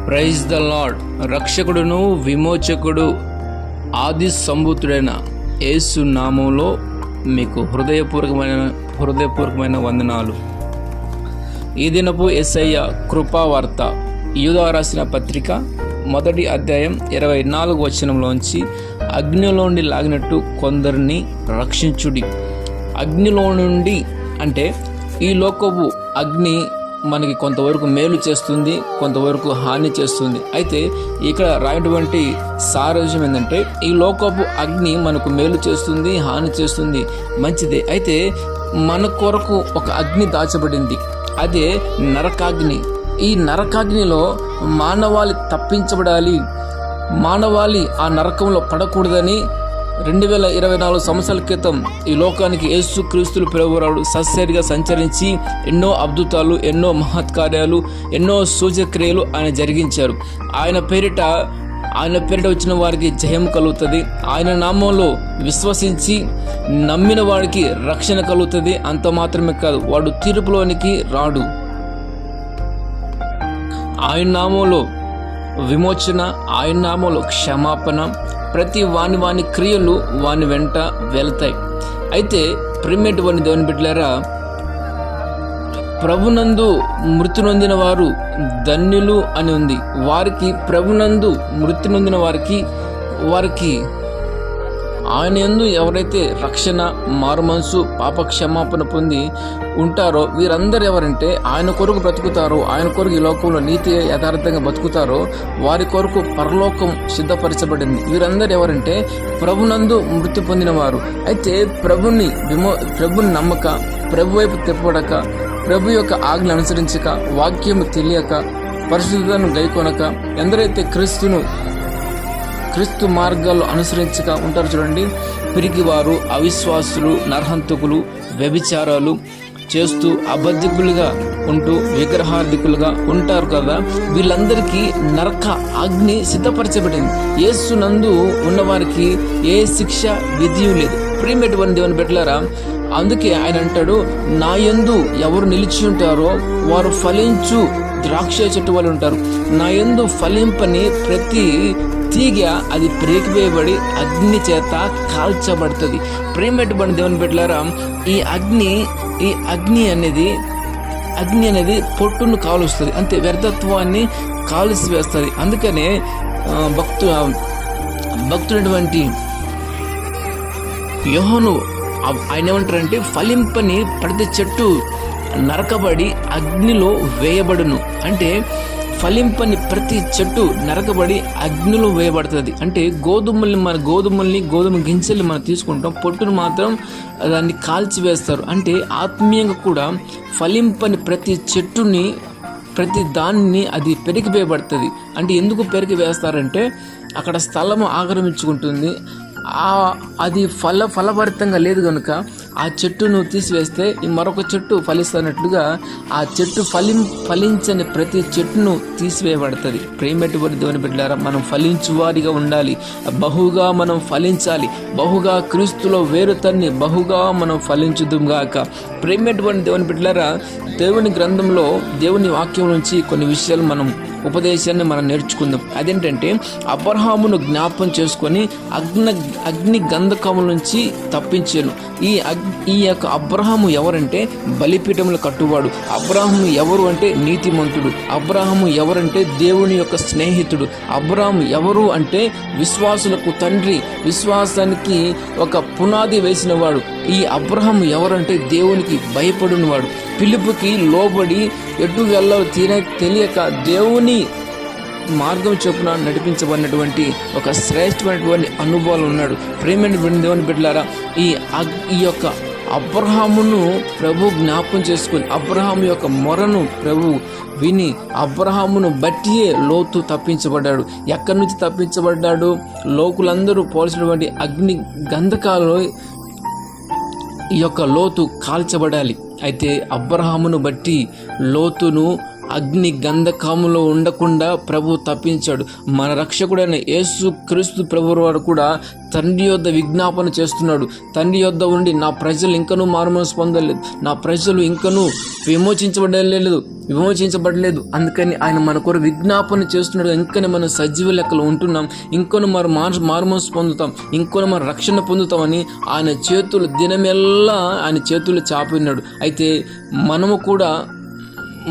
Praise the lord. రక్షకుడును విమోచకుడు ఆది సంభూతుడైన యేసు నామంలో మీకు హృదయపూర్వకమైన వందనాలు. ఈ దినపు యేసయ్య కృపావార్త యూదా రాసిన పత్రిక 1వ అధ్యాయం 24వ వచనంలోంచి అగ్నిలో నుండి లాగినట్టు కొందరిని రక్షించుడి. అగ్నిలో నుండి అంటే ఈ లోకపు అగ్ని మనకి కొంతవరకు మేలు చేస్తుంది, కొంతవరకు హాని చేస్తుంది. అయితే ఇక్కడ రాయటువంటి సారాంశం ఏంటంటే ఈ లోకపు అగ్ని మనకు మేలు చేస్తుంది, హాని చేస్తుంది, మంచిదే. అయితే మన కొరకు ఒక అగ్ని దాచబడింది, అదే నరకాగ్ని. ఈ నరకాగ్నిలో మానవాళి తప్పించబడాలి, మానవాళి ఆ నరకంలో పడకూడదని 2024 సంవత్సరాల క్రితం ఈ లోకానికి యేసు క్రీస్తులు ప్రభువురాడు సశరీరంగా సంచరించి ఎన్నో అద్భుతాలు, ఎన్నో మహత్కార్యాలు, ఎన్నో సూచక్రియలు ఆయన జరిగించారు. ఆయన పేరిట వచ్చిన వారికి జయం కలుగుతుంది. ఆయన నామంలో విశ్వసించి నమ్మిన వాడికి రక్షణ కలుగుతుంది. అంత మాత్రమే కాదు, వాడు తీర్పులోనికి రాడు. ఆయన నామంలో విమోచన, ఆయన నామంలో క్షమాపణ, ప్రతి వాని క్రియలు వాని వెంట వెళ్తాయి. అయితే ప్రియమైనటువంటి దేవుని బిడ్డలారా, ప్రభునందు మృతి నొందిన వారు ధన్యులు అని ఉంది. వారికి ప్రభునందు మృతి నొందిన వారికి ఆయన యందు ఎవరైతే రక్షణ, మారుమనసు, పాప క్షమాపణ పొంది ఉంటారో వీరందరూ ఎవరంటే ఆయన కొరకు బ్రతుకుతారో, ఆయన కొరకు ఈ లోకంలో నీతి యథార్థంగా బతుకుతారో వారి కొరకు పరలోకం సిద్ధపరచబడింది. వీరందరూ ఎవరంటే ప్రభునందు మృతి పొందిన వారు. అయితే ప్రభుని నమ్మక, ప్రభు వైపు తిప్పబడక, ప్రభు యొక్క ఆజ్ఞలు అనుసరించక, వాక్యము తెలియక, పరిశుద్ధతను గైకొనక, ఎందరైతే క్రీస్తు మార్గాల్లో అనుసరించక ఉంటారు చూడండి, పిరికివారు, అవిశ్వాసులు, నరహంతకులు, వ్యభిచారాలు చేస్తూ అబద్ధికులుగా ఉంటూ విగ్రహార్థికులుగా ఉంటారు కదా, వీళ్ళందరికీ నరక అగ్ని సిద్ధపరచబడింది. యేసునందు ఉన్నవారికి ఏ శిక్ష విధియు లేదు. ప్రియమైనటువంటి దేవుని బిడ్డలారా, అందుకే ఆయన అంటాడు, నా యందు ఎవరు నిలిచి ఉంటారో వారు ఫలించు ద్రాక్ష చెట్టు వాళ్ళు ఉంటారు. నా యందు ఫలింపని ప్రతి తీగ అది ప్రేకివేయబడి అగ్ని చేత కాల్చబడుతుంది. ప్రేమటువంటి దేవుని బిడ్డలారా, ఈ అగ్ని అనేది పొట్టును కాలుస్తుంది, అంతే, వ్యర్థత్వాన్ని కాల్చి వేస్తుంది. అందుకనే భక్తుడైనటువంటి యోహాను ఆయన ఏమంటారంటే, ఫలింపని ప్రతి చెట్టు నరకబడి అగ్నిలో వేయబడును. అంటే ఫలింపని ప్రతి చెట్టు నరకబడి అగ్నిలో వేయబడుతుంది. అంటే గోధుమ గింజల్ని మనం తీసుకుంటాం, పొట్టును మాత్రం దాన్ని కాల్చివేస్తారు. అంటే ఆత్మీయంగా కూడా ఫలింపని ప్రతి చెట్టుని, ప్రతి దాన్ని అది పెరిగివేయబడుతుంది. అంటే ఎందుకు పెరిగి వేస్తారంటే అక్కడ స్థలము ఆక్రమించుకుంటుంది, అది ఫలభరితంగా లేదు కనుక ఆ చెట్టును తీసివేస్తే మరొక చెట్టు ఫలిస్తున్నట్లుగా ఆ చెట్టు ఫలించని ప్రతి చెట్టును తీసివేయబడుతుంది. ప్రేమటువంటి దేవుని బిడ్డలారా, మనం ఫలించువారిగా ఉండాలి, బహుగా మనం ఫలించాలి, బహుగా క్రీస్తులో వేరుతన్ని బహుగా మనం ఫలించుదుగాక. ప్రేమటువంటి దేవుని బిడ్డలారా, దేవుని గ్రంథంలో దేవుని వాక్యం నుంచి కొన్ని విషయాలు ఉపదేశాన్ని మనం నేర్చుకుందాం. అదేంటంటే, అబ్రహామును జ్ఞాపం చేసుకొని అగ్ని గంధకముల నుంచి తప్పించాను. ఈ యొక్క అబ్రహాము ఎవరంటే బలిపీఠములు కట్టువాడు. అబ్రహాము ఎవరు అంటే నీతిమంతుడు. అబ్రహాము ఎవరంటే దేవుని యొక్క స్నేహితుడు. అబ్రహాము ఎవరు అంటే విశ్వాసులకు తండ్రి, విశ్వాసానికి ఒక పునాది వేసిన వాడు. ఈ అబ్రహాము ఎవరంటే దేవునికి భయపడినవాడు. పిలుపుకి లోబడి ఎటు వెళ్ళాలో తెలియక దేవుని మార్గం చొప్పున నడిపించబడినటువంటి ఒక శ్రేష్టమైనటువంటి అనుభవాలు ఉన్నాడు. ప్రేమైన దేవుని బిడ్డలారా, ఈ యొక్క అబ్రహామును ప్రభు జ్ఞాపకం చేసుకుని అబ్రహాము యొక్క మొరను ప్రభు విని అబ్రహామును బట్టియే లోతు తప్పించబడ్డాడు. ఎక్కడి నుంచి తప్పించబడ్డాడు? లోకులందరూ పోల్చినటువంటి అగ్ని గంధకాలలో ఈ యొక్క లోతు కాల్చబడాలి. అయితే అబ్రహామును బట్టి లోతును అగ్ని గంధకములో ఉండకుండా ప్రభు తప్పించాడు. మన రక్షకుడైన యేసు క్రీస్తు ప్రభు వారు కూడా తండ్రి యొద్ద విజ్ఞాపన చేస్తున్నాడు. తండ్రి యొద్ద ఉండి నా ప్రజలు ఇంకనూ మారుమనసు పొందలేదు, నా ప్రజలు ఇంకనూ విమోచించబడలేదు. అందుకని ఆయన మన కొరకు విజ్ఞాపన చేస్తున్నాడు. ఇంకనే మనం సజీవ లెక్కలు ఉంటున్నాం, ఇంకొన మనం మారుమనసు పొందుతాం, ఇంకొన మనం రక్షణ పొందుతామని ఆయన చేతులు దినమెల్లా ఆయన చేతులు చాపినాడు. అయితే మనము కూడా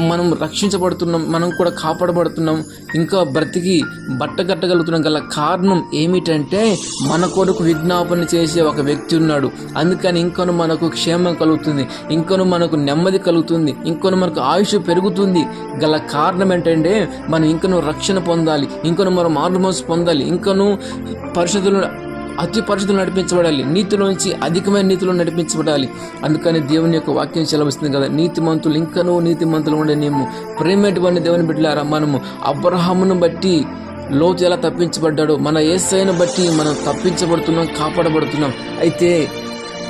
మనం రక్షించబడుతున్నాం, మనం కూడా కాపాడబడుతున్నాం, ఇంకా బ్రతికి బట్టగట్టగలుగుతున్నాం గల కారణం ఏమిటంటే మన కొరకు విజ్ఞాపన చేసే ఒక వ్యక్తి ఉన్నాడు. అందుకని ఇంకొను మనకు క్షేమం కలుగుతుంది, ఇంకొను మనకు నెమ్మది కలుగుతుంది, ఇంకొను మనకు ఆయుష్ పెరుగుతుంది గల కారణం ఏంటంటే మనం ఇంకొను రక్షణ పొందాలి, ఇంకొను మనం మారుమనసు పొందాలి, ఇంకొను అతి పరిశుద్ధులు నడిపించబడాలి, నీతిలోంచి అధికమైన నీతిలో నడిపించబడాలి. అందుకని దేవుని యొక్క వాక్యం సెలవిస్తుంది కదా, నీతిమంతులు ఇంకనూ నీతిమంతులు ఉండేనేమో. ప్రేమటువంటి దేవుని బిడ్డలారా, మనము అబ్రహామును బట్టి లోతు ఎలా తప్పించబడ్డాడో మన యేసయ్యను బట్టి మనం తప్పించబడుతున్నాం, కాపాడబడుతున్నాం.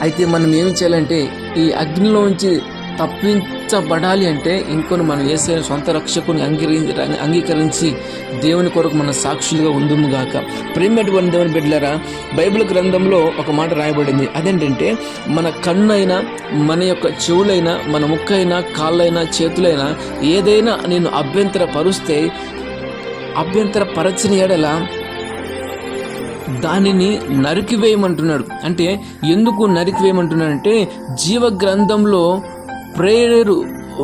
అయితే మనం ఏం చేయాలంటే ఈ అగ్నిలోంచి తప్పించబడాలి అంటే ఇంకొన్ని మనం యేసయ్యను సొంత రక్షకుని అంగీకరించి దేవుని కొరకు మన సాక్షులుగా ఉండుముగాక. ప్రేమటువంటి దేవుని బిడ్డలారా, బైబిల్ గ్రంథంలో ఒక మాట రాయబడింది. అదేంటంటే మన కన్నైనా, మన యొక్క చెవులైనా, మన ముక్కైనా, కాళ్ళైనా, చేతులైనా ఏదైనా నేను అభ్యంతరపరచని ఎడల దానిని నరికివేయమంటున్నాడు. అంటే ఎందుకు నరికివేయమంటున్నాడంటే జీవ గ్రంథంలో ప్రేయరు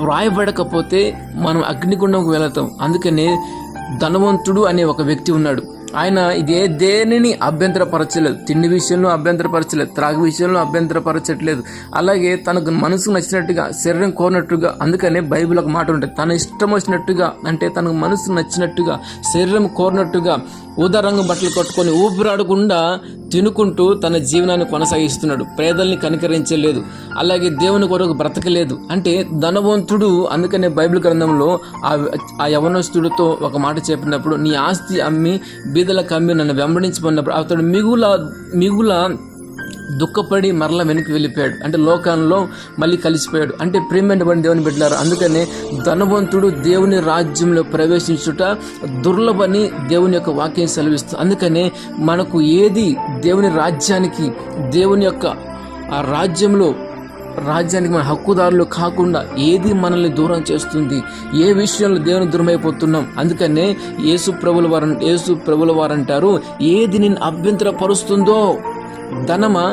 వ్రాయబడకపోతే మనం అగ్నిగుండంకు వెళతాం. అందుకనే ధనవంతుడు అనే ఒక వ్యక్తి ఉన్నాడు. ఆయన దేనిని అభ్యంతరపరచలేదు, తిండి విషయంలో అభ్యంతరపరచలేదు, త్రాగు విషయంలో అభ్యంతరపరచట్లేదు. అలాగే తనకు మనసుకు నచ్చినట్టుగా, శరీరం కోరినట్టుగా, అందుకనే బైబిల్ ఒక మాట ఉంటుంది, తన ఇష్టం వచ్చినట్టుగా, అంటే తనకు మనసు నచ్చినట్టుగా, శరీరం కోరినట్టుగా ఊదారంగు బట్టలు కట్టుకొని ఊపిరాడకుండా తినుకుంటూ తన జీవనాన్ని కొనసాగిస్తున్నాడు. పేదల్ని కనికరించలేదు, అలాగే దేవుని కొరకు బ్రతకలేదు. అంటే ధనవంతుడు. అందుకనే బైబిల్ గ్రంథంలో ఆ యవనస్తుడితో ఒక మాట చెప్పినప్పుడు, నీ ఆస్తి అమ్మి బీదలకు అమ్మి నన్ను వెంబడించమన్నప్పుడు అతడు మిగుల దుఃఖపడి మరలా వెనక్కి వెళ్ళిపోయాడు. అంటే లోకంలో మళ్ళీ కలిసిపోయాడు. అంటే ప్రేమటువంటి దేవుని బిడ్డలారా, అందుకనే ధనవంతుడు దేవుని రాజ్యంలో ప్రవేశించుట దుర్లభని దేవుని యొక్క వాక్యం సెలవిస్తుంది. అందుకనే మనకు ఏది దేవుని రాజ్యానికి, దేవుని యొక్క ఆ రాజ్యానికి మన హక్కుదారులు కాకుండా ఏది మనల్ని దూరం చేస్తుంది, ఏ విషయంలో దేవుని దూరం అయిపోతున్నాం. అందుకనే యేసు ప్రభుల వారు అంటారు, ఏది నిన్ను అభ్యంతరపరుస్తుందో, ధనమా,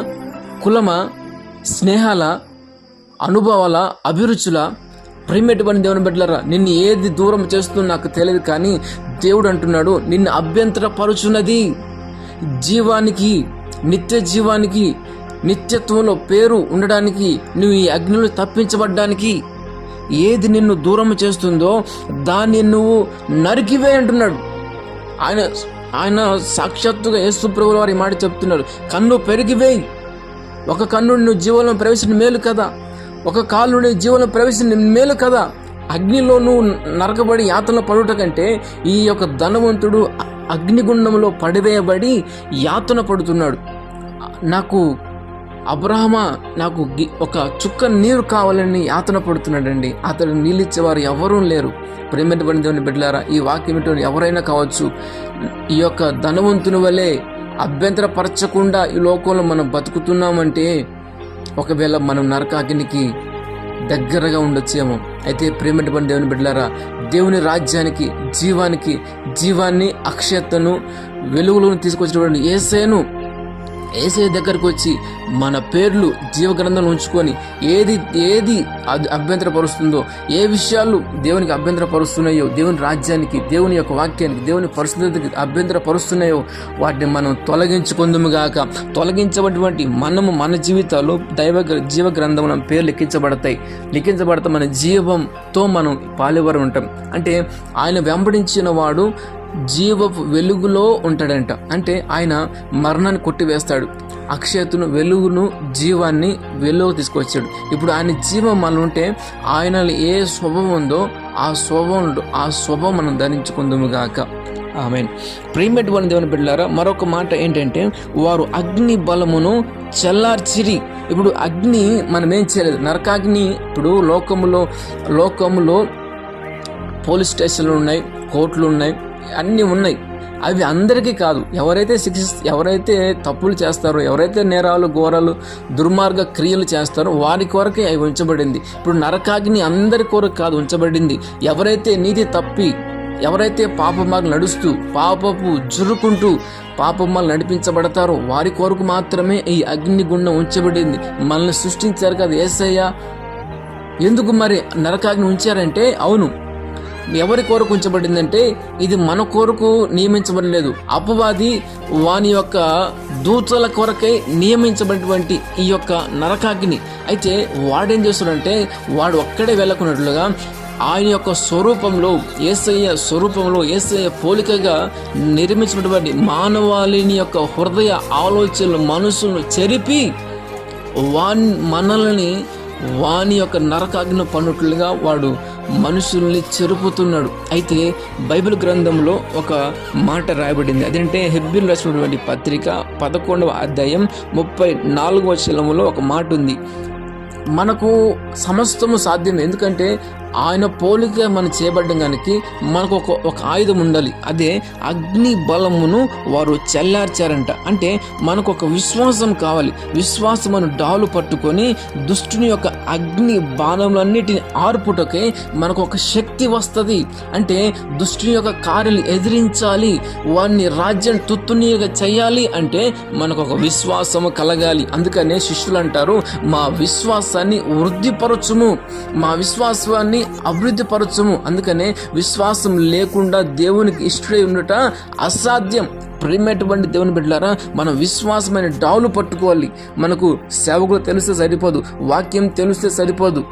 కులమా, స్నేహాల, అనుభవాల, అభిరుచుల, ప్రేమటువంటి దేవుని బిడ్డలారా, నిన్ను ఏది దూరం చేస్తుందో నాకు తెలియదు, కానీ దేవుడు అంటున్నాడు, నిన్ను అభ్యంతరపరుచున్నది జీవానికి, నిత్య జీవానికి, నిత్యత్వంలో పేరు ఉండడానికి, నువ్వు ఈ అగ్నిలో తప్పించబడ్డానికి ఏది నిన్ను దూరం చేస్తుందో దాన్ని నువ్వు నరికివే అంటున్నాడు. ఆయన సాక్షాత్తుగా యేసు ప్రభువు వారి మాట చెప్తున్నాడు, కన్ను పెరిగివేయి. ఒక కన్ను నువ్వు జీవంలో ప్రవేశించిన మేలు కదా, ఒక కాలు నీ జీవంలో ప్రవేశించిన మేలు కదా. అగ్నిలో నువ్వు నరకబడి యాతనలో పడుట కంటే ఈ యొక్క ధనవంతుడు అగ్నిగుండంలో పడివేయబడి యాతన పడుతున్నాడు. అబ్రహమా, నాకు ఒక చుక్క నీరు కావాలని యాతన పడుతున్నాడండి. అతడు నీళ్ళిచ్చేవారు ఎవరూ లేరు. ప్రేమటువంటి దేవుని బిడ్డలారా, ఈ వాక్యం ఎవరైనా కావచ్చు, ఈ యొక్క ధనవంతుని వలె అభ్యంతరపరచకుండా ఈ లోకంలో మనం బతుకుతున్నామంటే ఒకవేళ మనం నరకాగ్నికి దగ్గరగా ఉండొచ్చేమో. అయితే ప్రేమటువంటి దేవుని బిడ్డలారా, దేవుని రాజ్యానికి, జీవాన్ని, అక్షయతను, వెలుగులను తీసుకొచ్చినటువంటి యేసయ్య దగ్గరకు వచ్చి మన పేర్లు జీవగ్రంథంలో ఉంచుకొని ఏది అభ్యంతరపరుస్తుందో, ఏ విషయాలు దేవునికి అభ్యంతరపరుస్తున్నాయో, దేవుని రాజ్యానికి, దేవుని యొక్క వాక్యానికి, దేవుని పరిశుద్ధతకి అభ్యంతరపరుస్తున్నాయో వాటిని మనం తొలగించుకుందుముగాక. తొలగించబడినటువంటి మన జీవితాల్లో జీవ గ్రంథంలో పేర్లు లిఖించబడతాయి. మన జీవంతో మనం పాలువారు ఉంటాం. అంటే ఆయన వెంబడించిన వాడు జీవపు వెలుగులో ఉంటాడంట. అంటే ఆయన మరణాన్ని కొట్టివేస్తాడు, అక్షయతను, వెలుగును, జీవాన్ని వెలుగు తీసుకొచ్చాడు. ఇప్పుడు ఆయన జీవం మనం ఉంటే ఆయనలో ఏ స్వభావం ఉందో ఆ స్వభావం మనం ధరించుకుందుముగాక. ఆమేన్. ప్రేమటువంటి దేవుని బిడ్డలారా, మరొక మాట ఏంటంటే, వారు అగ్ని బలమును చల్లార్చిరి. ఇప్పుడు అగ్ని మనం ఏం చేయలేదు, నరకాగ్ని. ఇప్పుడు లోకములో పోలీస్ స్టేషన్లు ఉన్నాయి, కోర్టులు ఉన్నాయి, అన్నీ ఉన్నాయి. అవి అందరికీ కాదు. ఎవరైతే తప్పులు చేస్తారో, ఎవరైతే నేరాలు ఘోరాలు దుర్మార్గ క్రియలు చేస్తారో వారి కొరకే అవి ఉంచబడింది. ఇప్పుడు నరకాగ్ని అందరి కొరకు కాదు ఉంచబడింది. ఎవరైతే నీతి తప్పి, ఎవరైతే పాపమార్గం నడుస్తూ పాపపు జురుకుంటూ పాపమాలు నడిపించబడతారో వారి కొరకు మాత్రమే ఈ అగ్నిగుండం ఉంచబడింది. మనల్ని సృష్టించారు కదా యేసయ్య. ఎందుకు మరి నరకాగ్ని ఉంచారంటే, అవును, ఎవరి కొరకు ఉంచబడిందంటే ఇది మన కొరకు నియమించబడలేదు. అపవాది వాని యొక్క దూతల కొరకై నియమించబడినటువంటి ఈ యొక్క నరకాగ్ని. అయితే వాడేం చేస్తాడంటే, వాడు ఒక్కడే వెళ్ళకున్నట్లుగా ఆయన యొక్క స్వరూపంలో, యేసయ్య స్వరూపంలో, యేసయ్య పోలికగా నిర్మించినటువంటి మానవాళిని యొక్క హృదయ ఆలోచనలు, మనసును చెరిపి మనల్ని వాని యొక్క నరకాగ్ని పన్నుట్లుగా వాడు మనుషుల్ని చెరుపుతున్నాడు. అయితే బైబిల్ గ్రంథంలో ఒక మాట రాయబడింది. అదేంటే హెబ్రీయులకు రాసినటువంటి పత్రిక 11వ అధ్యాయం 34వ వచనంలో ఒక మాట ఉంది. మనకు సమస్తము సాధ్యం. ఎందుకంటే ఆయన పోలిక మనం చేయబడ్డం కనుక మనకు ఒక ఆయుధం ఉండాలి. అదే అగ్ని బలమును వారు చల్లార్చారంట. అంటే మనకు ఒక విశ్వాసం కావాలి. విశ్వాసమును డాలు పట్టుకొని దుష్టుని యొక్క అగ్ని బాణములన్నిటిని ఆర్పుటకే మనకు ఒక శక్తి వస్తుంది. అంటే దుష్టుని యొక్క కార్యాలు ఎదిరించాలి, వారిని రాజ్యం తుత్తునిగా చేయాలి అంటే మనకు ఒక విశ్వాసము కలగాలి. అందుకనే శిష్యులు అంటారు, మా విశ్వాసాన్ని వృద్ధిపరచుము, మా విశ్వాసాన్ని అభివృద్ధి పరచము. అందుకనే విశ్వాసం లేకుండా దేవునికి ఇష్టడై ఉండట అసాధ్యం. ప్రేమటువంటి దేవుని బిడ్డలారా, మనం విశ్వాసమైన డాలు పట్టుకోవాలి. మనకు సేవకులు తెలిస్తే సరిపోదు, వాక్యం తెలిస్తే సరిపోదు,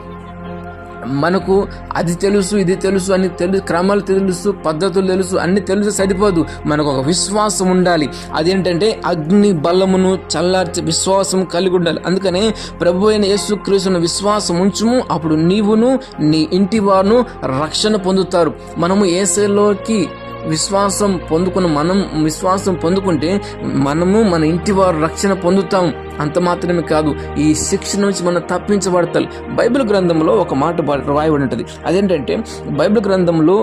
మనకు అది తెలుసు ఇది తెలుసు అని క్రమాలు తెలుసు, పద్ధతులు తెలుసు, అన్ని తెలుసు సరిపోదు. మనకు ఒక విశ్వాసం ఉండాలి. అదేంటంటే అగ్ని బలమును చల్లార్చే విశ్వాసం కలిగి ఉండాలి. అందుకనే ప్రభు అయిన యేసుక్రీస్తును విశ్వాసం ఉంచుము, అప్పుడు నీవును నీ ఇంటి వారును రక్షణ పొందుతారు. మనము యేసులోకి విశ్వాసం పొందుకుంటే మనము మన ఇంటి వారు రక్షణ పొందుతాం. అంత మాత్రమే కాదు, ఈ శిక్ష నుంచి మనం తప్పించబడతాం. బైబిల్ గ్రంథంలో ఒక మాట రాయబడి ఉంటుంది. అదేంటంటే బైబిల్ గ్రంథంలో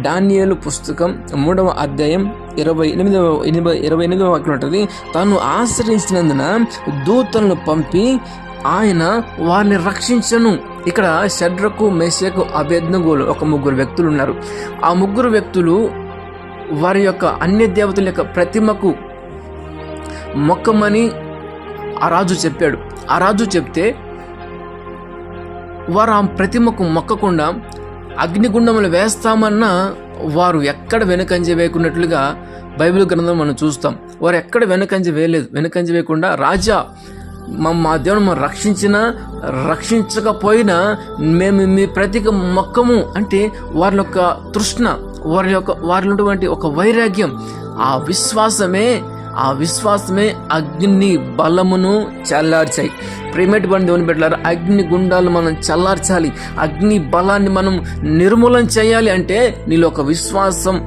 దానియేలు పుస్తకం 3వ అధ్యాయం 28వ వాక్యం ఉంటుంది. తాను ఆశ్రయించినందున దూతలను పంపి ఆయన వారిని రక్షించను. ఇక్కడ షడ్రకు, మేషకు, అబేద్నెగోలు ఒక 3 వ్యక్తులు ఉన్నారు. ఆ 3 వ్యక్తులు వారి యొక్క అన్య దేవతల యొక్క ప్రతిమకు మొక్కమని ఆ రాజు చెప్పాడు. ఆ రాజు చెప్తే వారు ఆ ప్రతిమకు మొక్కకుండా అగ్నిగుండంలో వేస్తామన్న వారు ఎక్కడ వెనుకంజ వేయకున్నట్లుగా బైబిల్ గ్రంథం మనం చూస్తాం. వారు ఎక్కడ వెనుకంజ వేయలేదు. వెనుకంజ వేయకుండా, రాజా మా దేవుడు మనం రక్షించకపోయినా మేము మీ ప్రతిక మొక్కము అంటే వారి యొక్క తృష్ణ, వారిలో ఉన్నటువంటి ఒక వైరాగ్యం, ఆ విశ్వాసమే అగ్ని బలమును చల్లార్చాయి. ప్రేమటువంటి దేవుని బిడ్డలారా, అగ్ని గుండాలు మనం చల్లార్చాలి. అగ్ని బలాన్ని మనం నిర్మూలన చేయాలి అంటే నీలో ఒక విశ్వాసం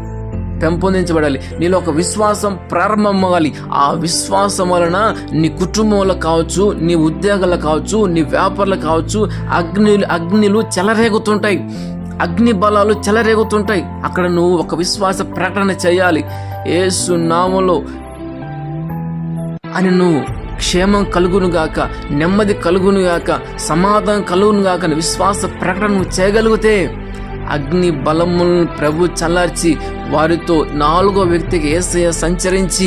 పెంపొందించబడాలి, నీలో ఒక విశ్వాసం ప్రారంభమవ్వాలి. ఆ విశ్వాసం వలన నీ కుటుంబంలో కావచ్చు, నీ ఉద్యోగాలు కావచ్చు, నీ వ్యాపారాలు కావచ్చు, అగ్నిలు చెలరేగుతుంటాయి, అగ్ని బలాలు చెలరేగుతుంటాయి. అక్కడ నువ్వు ఒక విశ్వాస ప్రకటన చేయాలి. యేసు నామములో అని నువ్వు క్షేమం కలుగును గాక, నెమ్మది కలుగును గాక, సమాధానం కలుగును గాక విశ్వాస ప్రకటన నువ్వు చేయగలిగితే అగ్ని బలములను ప్రభు చల్లార్చి వారితో 4వ వ్యక్తికి యేసయ్య సంచరించి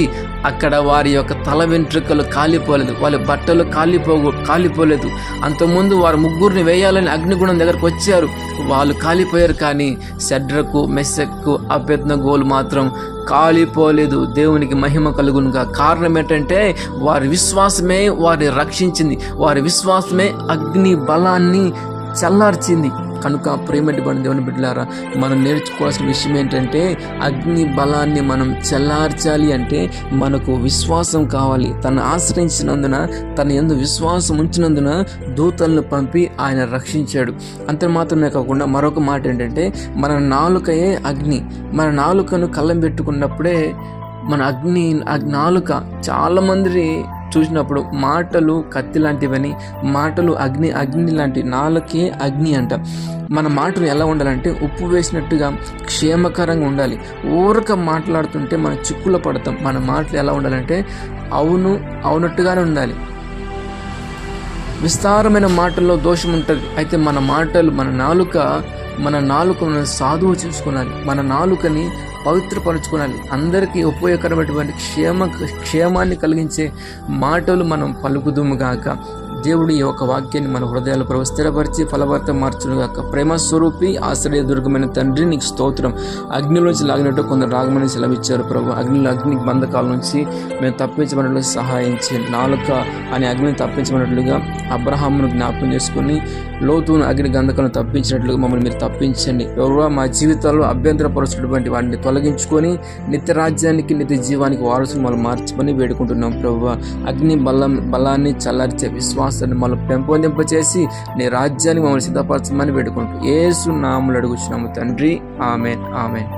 అక్కడ వారి యొక్క తల వెంట్రుకలు కాలిపోలేదు, వాళ్ళ బట్టలు కాలిపోలేదు. అంతకుముందు వారు 3 వేయాలని అగ్నిగుణం దగ్గరకు వచ్చారు, వాళ్ళు కాలిపోయారు. కానీ షడ్రకు, మెషకు, అబేద్నెగోలు మాత్రం కాలిపోలేదు. దేవునికి మహిమ కలుగునుగా. కారణం ఏంటంటే వారి విశ్వాసమే వారిని రక్షించింది, వారి విశ్వాసమే అగ్ని బలాన్ని చల్లార్చింది. కనుక ప్రేమటువంటి దేవుని బిడ్డలారా, మనం నేర్చుకోవాల్సిన విషయం ఏంటంటే అగ్ని బలాన్ని మనం చల్లార్చాలి అంటే మనకు విశ్వాసం కావాలి. తను ఆశ్రయించినందున, తన యందు విశ్వాసం ఉంచినందున దూతలను పంపి ఆయన రక్షించాడు. అంత మాత్రమే కాకుండా మరొక మాట ఏంటంటే మన నాలుకయే అగ్ని. మన నాలుకను కళ్ళం పెట్టుకున్నప్పుడే మన నాలుక, చాలామంది చూసినప్పుడు మాటలు కత్తి లాంటివని, మాటలు అగ్ని లాంటి, నాలుకే అగ్ని అంట. మన మాటలు ఎలా ఉండాలంటే ఉప్పు వేసినట్టుగా క్షేమకరంగా ఉండాలి. ఊరక మాట్లాడుతుంటే మనం చిక్కులో పడతాం. మన మాటలు ఎలా ఉండాలంటే అవునట్టుగానే ఉండాలి. విస్తారమైన మాటల్లో దోషం ఉంటుంది. అయితే మన మాటలు, మన నాలుకను సాధువు చూసుకోవాలి. మన నాలుకని పవిత్రపరచుకోవాలి. అందరికీ ఉపయోగకరమైనటువంటి క్షేమాన్ని కలిగించే మాటలు మనం పలుకుదుము గాక. దేవుడి ఈ యొక్క వాక్యాన్ని మన హృదయాలు ప్రభు స్థిరపరిచి ఫలభరితం మార్చును గాక. ప్రేమ స్వరూపి, ఆశ్రయ దుర్గమైన తండ్రి, నీకు స్తోత్రం. అగ్నిలోంచి లాగినట్టు కొందరు రాగమని సెలవిచ్చారు ప్రభు. అగ్ని బంధకాల నుంచి మేము తప్పించబడినట్లు సహాయం చేయండి. నాలుక అనే అగ్నిని తప్పించబడినట్లుగా అబ్రహామును జ్ఞాపకం చేసుకుని లోతును అగ్ని గంధకాలను తప్పించినట్లుగా మమ్మల్ని మీరు తప్పించండి. ఎవరో మా జీవితాల్లో అభ్యంతరపరుచినటువంటి వాటిని తొలగించుకొని నిత్య రాజ్యానికి, నిత్య జీవానికి వారసులు మనం మార్చమని వేడుకుంటున్నాం ప్రభు. అగ్ని బలాన్ని చల్లార్చే విశ్వాసాన్ని మనం పెంపొందింపచేసి నీ రాజ్యాన్ని మమ్మల్ని సిద్ధపరచమని వేడుకుంటూ యేసు నామములో అడుగుచున్నాము తండ్రి. ఆమేన్, ఆమేన్.